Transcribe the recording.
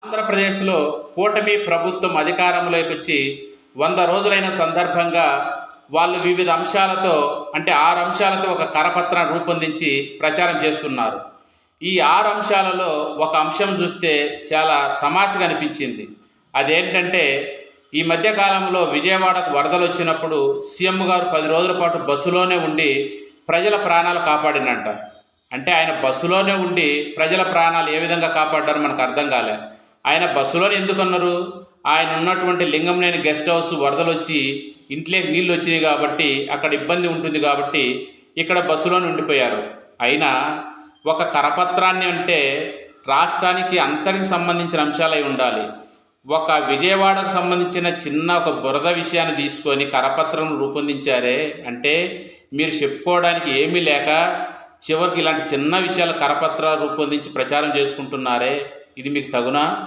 ఆంధ్రప్రదేశ్లో కూటమి ప్రభుత్వం అధికారంలోకి వచ్చి 100 రోజులైన సందర్భంగా వాళ్ళు వివిధ అంశాలతో అంటే 6 అంశాలతో ఒక కరపత్రం రూపొందించి ప్రచారం చేస్తున్నారు. ఈ 6 అంశాలలో ఒక అంశం చూస్తే చాలా తమాషగా అనిపించింది. అదేంటంటే ఈ మధ్య కాలంలో విజయవాడకు వరదలు వచ్చినప్పుడు సీఎం గారు 10 రోజుల పాటు బస్సులోనే ఉండి ప్రజల ప్రాణాలు కాపాడినంట. అంటే ఆయన బస్సులోనే ఉండి ప్రజల ప్రాణాలు ఏ విధంగా కాపాడ్డారో మనకు అర్థం కాలే. ఆయన బస్సులోనే ఎందుకన్నారు? ఆయన ఉన్నటువంటి లింగంనేని గెస్ట్ హౌస్ వరదలు వచ్చి ఇంట్లోకి నీళ్ళు వచ్చినాయి కాబట్టి అక్కడ ఇబ్బంది ఉంటుంది కాబట్టి ఇక్కడ బస్సులోనే ఉండిపోయారు. అయినా ఒక కరపత్రాన్ని అంటే రాష్ట్రానికి అంతరికి సంబంధించిన అంశాలై ఉండాలి. ఒక విజయవాడకు సంబంధించిన చిన్న ఒక బురద విషయాన్ని తీసుకొని కరపత్రం రూపొందించారే అంటే మీరు చెప్పుకోవడానికి ఏమీ లేక చివరికి ఇలాంటి చిన్న విషయాలు కరపత్రాలు రూపొందించి ప్రచారం చేసుకుంటున్నారే, ఇది మీకు తగునా?